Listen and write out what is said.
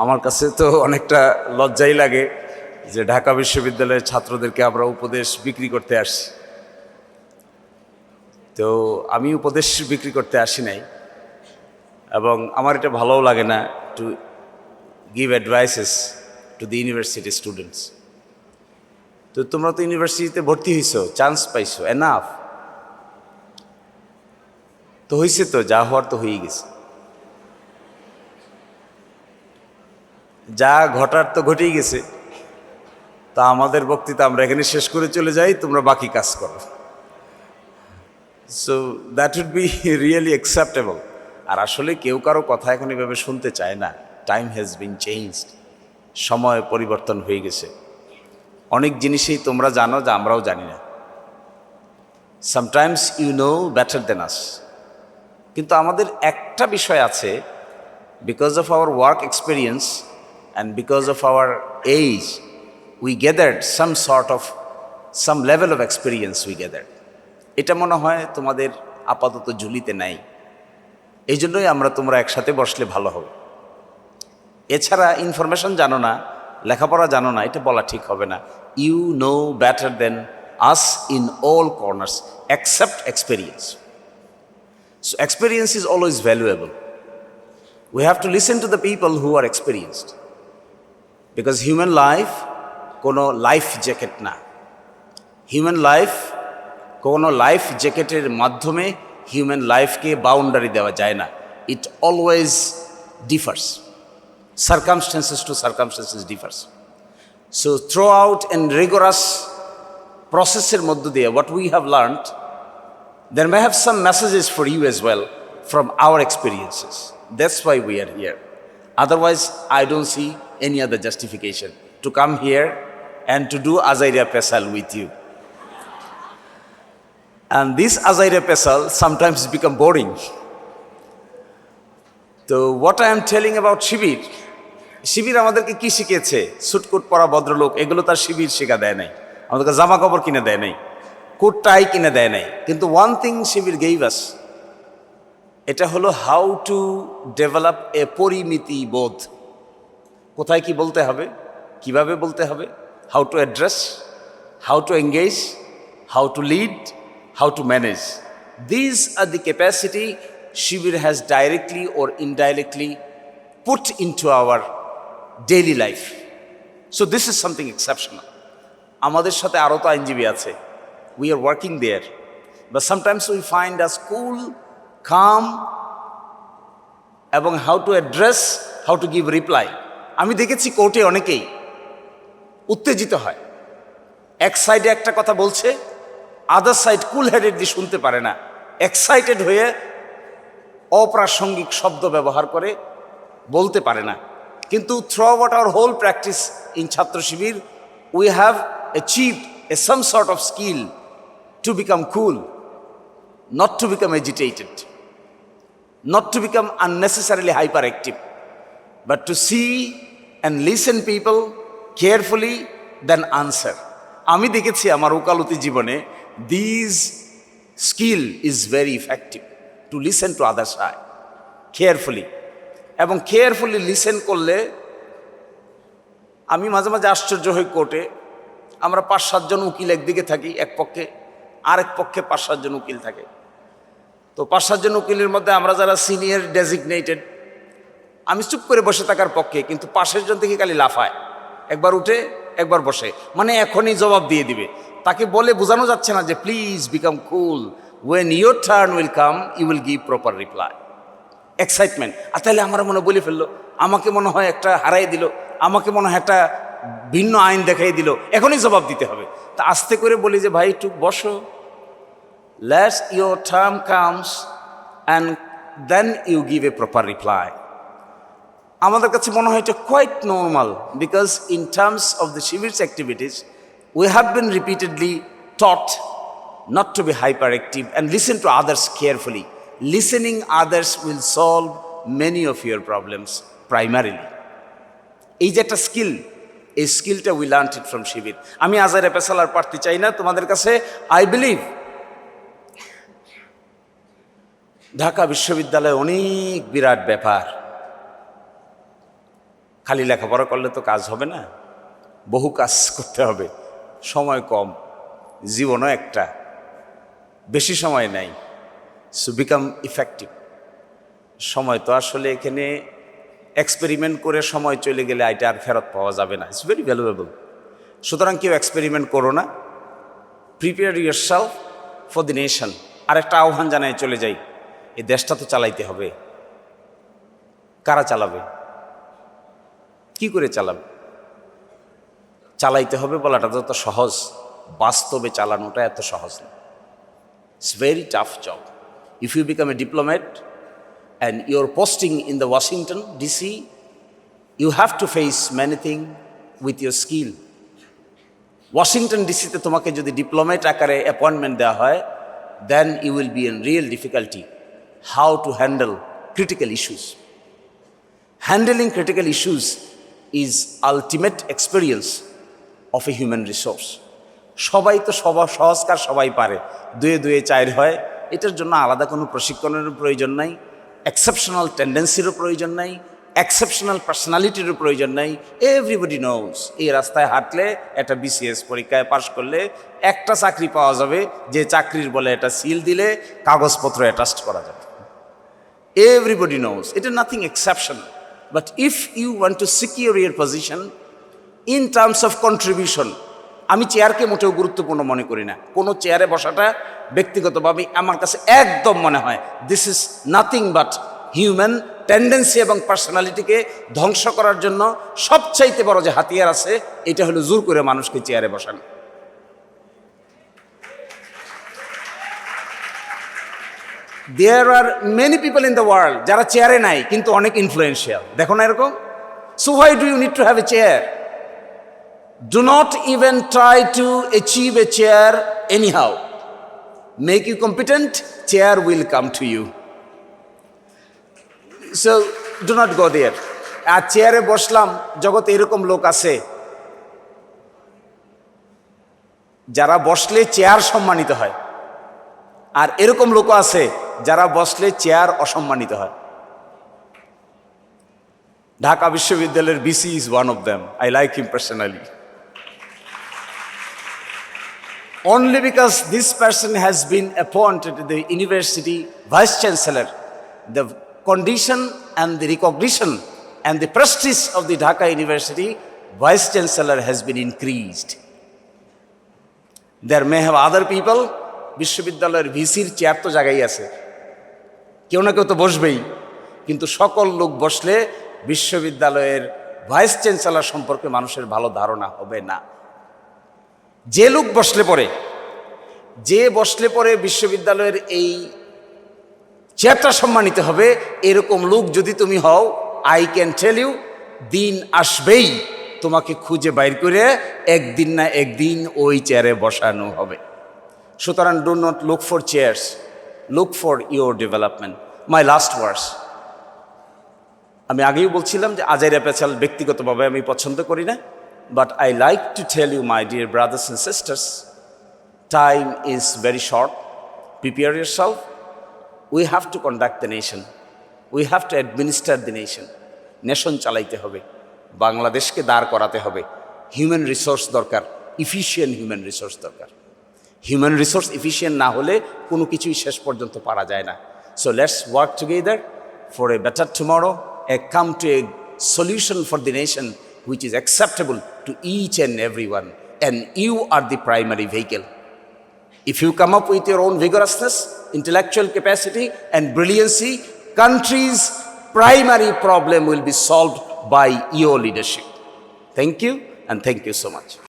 আমার কাছে তো অনেকটা লজ্জাই লাগে যে ঢাকা বিশ্ববিদ্যালয়ের ছাত্রদেরকে আমরা উপদেশ বিক্রি করতে আসছি। তো আমি উপদেশ বিক্রি করতে আসি নাই, এবং আমার এটা ভালোও লাগে না to give advises to the university students. তো তোমরা তো ইউনিভার্সিটিতে ভর্তি হয়েছো, চান্স পাইছো, এনাফ তো হয়েছে, তো যা হওয়ার তো হয়েই গেছে, যা ঘটার তো ঘটেই গেছে। তা আমাদের বক্তৃতা আমরা এখানে শেষ করে চলে যাই, তোমরা বাকি কাজ করো। So that would be really acceptable. আর আসলে কেউ কারো কথা এখন এভাবে শুনতে চায় না। টাইম হ্যাজ বিন চেঞ্জড, সময় পরিবর্তন হয়ে গেছে। অনেক জিনিসই তোমরা জানো যা আমরাও জানি না। Sometimes you know better than us. কিন্তু আমাদের একটা বিষয় আছে, because of our work experience and because of our age, we gathered some level of experience we gathered. এটা মনে হয় তোমাদের আপাতত ঝুলিতে নাই, এই জন্যই তোমরা একসাথে বসলে ভালো হবে। এছাড়া ইনফরমেশন জানো না, লেখাপড়া জানো না, এটা বলা ঠিক হবে না। You know better than us in all corners except experience. So experience is always valuable. We have to listen to the people who are experienced, because human life কোনো লাইফ জ্যাকেট না। হিউম্যান লাইফ কোনো life জ্যাকেটের মাধ্যমে human লাইফকে boundary দেওয়া যায় না। ইট always differs, circumstances to circumstances differs. So throughout and rigorous processের মধ্য দিয়ে what we have learned, there may have some messages for you as well from our experiences. That's why we are here. Otherwise, I don't see any other justification to come here and to do Azaira Pesal with you. And this Azaira Pesal sometimes become boring. So what I am telling about শিবির, শিবির আমাদেরকে কি শিখেছে? সুটকুট পরা ভদ্রলোক, এগুলো তার শিবির শেখা দেয় নাই। আমাদেরকে জামা কাপড় কিনে দেয় নাই, কোট টাই কিনে দেয় নাই। কিন্তু one thing Shibir gave us, এটা হলো হাউ টু ডেভেলপ এ পরিমিতি বোধ। কোথায় কি বলতে হবে, কিভাবে বলতে হবে, how to address, how to engage, how to lead, how to manage. This are the capacity Shibir has directly or indirectly put into our daily life. So this is something exceptional. আমাদের সাথে আরও তো আইনজীবী আছে, we are working there, but sometimes we find us cool, calm, এবং how to address, how to give reply. আমি দেখেছি কোর্টে অনেকেই উত্তেজিত হয়, এক সাইডে একটা কথা বলছে, আদার সাইড কুল হেডেডলি শুনতে পারে না, এক্সাইটেড হয়ে অপ্রাসঙ্গিক শব্দ ব্যবহার করে, বলতে পারে না। কিন্তু throughout our whole practice in Chhatra Shibir, we have achieved some sort of skill to become cool, not to become agitated, not to become unnecessarily hyperactive, but to see and listen people carefully, then answer. আমি দেখেছি আমার ওকালতি জীবনে, this skill is very effective, to listen to other side carefully. এবং carefully listen করলে, আমি মাঝে মাঝে আশ্চর্য হই, কোর্টে আমরা 5-7 জন উকিল একদিকে থাকি, এক পক্ষে, আরেক পক্ষে 5-7 জন উকিল থাকে। তো 5-7 জন উকিলের মধ্যে আমরা যারা সিনিয়র ডেজিগনেটেড, আমি চুপ করে বসে থাকার পক্ষে, কিন্তু পাশের জন থেকে খালি লাফায়, একবার উঠে একবার বসে, মানে এখনই জবাব দিয়ে দিবে। তাকে বলে বোঝানো যাচ্ছে না যে please become cool, when your turn will come you will give proper reply. Excitement. আর তাহলে আমার মনে বলে ফেললো, আমাকে মনে হয় একটা হারাই দিল, আমাকে মনে হয় একটা ভিন্ন আইন দেখাই দিল, এখনই জবাব দিতে হবে। তা আস্তে করে বলি যে ভাই একটু বসো, let's your term comes and then you give a proper reply. আমাদের কাছে মনে হয় এটা quite normal, because in terms of the Shibir's activities we have been repeatedly taught not to be hyperactive and listen to others carefully. Listening others will solve many of your problems primarily. এই যে একটা skill, এই স্কিলটা we learn it from শিবির। আমি আজাইরা পেশাল আর পারতে চাই না তোমাদের কাছে। আই বিলিভ ঢাকা বিশ্ববিদ্যালয়ে অনেক বিরাট ব্যাপার, খালি লেখাপড়া করলে তো কাজ হবে না, বহু কাজ করতে হবে, সময় কম, জীবনও একটা, বেশি সময় নাই। So become effective. সময় তো আসলে এখানে এক্সপেরিমেন্ট করে সময় চলে গেলে এটা আর ফেরত পাওয়া যাবে না। It's very valuable. সুতরাং কেউ এক্সপেরিমেন্ট করো না, prepare yourself for the nation. আর একটা আহ্বান জানায় চলে যাই, এই দেশটা তো চালাইতে হবে। কারা চালাবে? কি করে চালাবে? চালাইতে হবে বলাটা যত সহজ, বাস্তবে চালানোটা এত সহজ না। It's very tough job. If you become a diplomat and you're posting in the Washington DC, you have to face many things with your skill. Washington DC তে তোমাকে যদি ডিপ্লোম্যাট আকারে অ্যাপয়েন্টমেন্ট দেওয়া হয়, then you will be in real difficulty how to handle critical issues. Handling critical issues is ultimate experience of a human resource. সবাই তো সহজকার সবাই পারে, দুয়ে দুয়ে চার হয়, এটার জন্য আলাদা কোনো প্রশিক্ষণের প্রয়োজন নাই, এক্সেপশনাল টেন্ডেন্সিরও প্রয়োজন নাই, এক্সেপশনাল পার্সোনালিটিরও প্রয়োজন নাই। এভরিবডি নোজ এই রাস্তায় হাঁটলে একটা বিসিএস পরীক্ষায় পাশ করলে একটা চাকরি পাওয়া যাবে, যে চাকরির বলে একটা সিল দিলে কাগজপত্র অ্যাটাস্ট করা যাবে। এভরিবডি নোজ, এটা nothing exceptional. But if you want to secure your position in terms of contribution, আমি চেয়ারকে মোটেও গুরুত্বপূর্ণ মনে করি না। কোনো চেয়ারে বসাটা ব্যক্তিগতভাবে আমার কাছে একদম মনে হয় this is nothing but human tendency এবং পার্সোনালিটিকে ধ্বংস করার জন্য সবচাইতে বড় যে হাতিয়ার আছে, এটা হলো জোর করে মানুষকে চেয়ারে বসানো। There are many people in the world যারা চেয়ারে নাই কিন্তু অনেক ইনফ্লুয়েন্সিয়াল, দেখো না এরকম? So why do you need to have a chair? Do not even try to achieve a chair anyhow. Make you competent, chair will come to you. So do not go there. আর চেয়ারে বসলাম, জগতে এরকম লোক আছে যারা বসলে chair সম্মানিত হয়, আর এরকম লোক আছে যারা বসলে চেয়ার অসম্মানিত হয়। ঢাকা বিশ্ববিদ্যালয়ের VC is one of them. I like him personally. Only because this person has been appointed the university vice chancellor, the condition and the recognition and the prestige of the Dhaka University vice chancellor has been increased. There may have other people, বিশ্ববিদ্যালয়ের ভিসির chair তো জায়গায় আছে, কেউ না কেউ তো বসবেই, কিন্তু সকল লোক বসলে বিশ্ববিদ্যালয়ের ভাইস চ্যান্সেলর সম্পর্কে মানুষের ভালো ধারণা হবে না। যে লোক বসলে পরে বিশ্ববিদ্যালয়ের এই চেয়ারটা সম্মানিত হবে, এরকম লোক যদি তুমি হও, আই ক্যান টেল ইউ, দিন আসবেই তোমাকে খুঁজে বাইর করে একদিন না একদিন ওই চেয়ারে বসানো হবে। সুতরাং do not look for chairs, look for your development. My last words, আমি আগেই বলছিলাম যে আজাইরা পেছাল ব্যক্তিগতভাবে আমি পছন্দ করি না, but I like to tell you my dear brothers and sisters, time is very short. Prepare yourself. We have to conduct the nation. We have to administer the nation. Nation চালাইতে হবে, বাংলাদেশকে দাঁড় করাতে হবে। হিউম্যান রিসোর্স দরকার, efficient human resource দরকার। Human resource efficient না হলে কোনো কিছুই শেষ পর্যন্ত পারা যায় না। So let's work together for a better tomorrow, a come to a solution for the nation which is acceptable to each and everyone, and you are the primary vehicle. If you come up with your own vigorousness, intellectual capacity and brilliancy, country's primary problem will be solved by your leadership. Thank you, and thank you so much.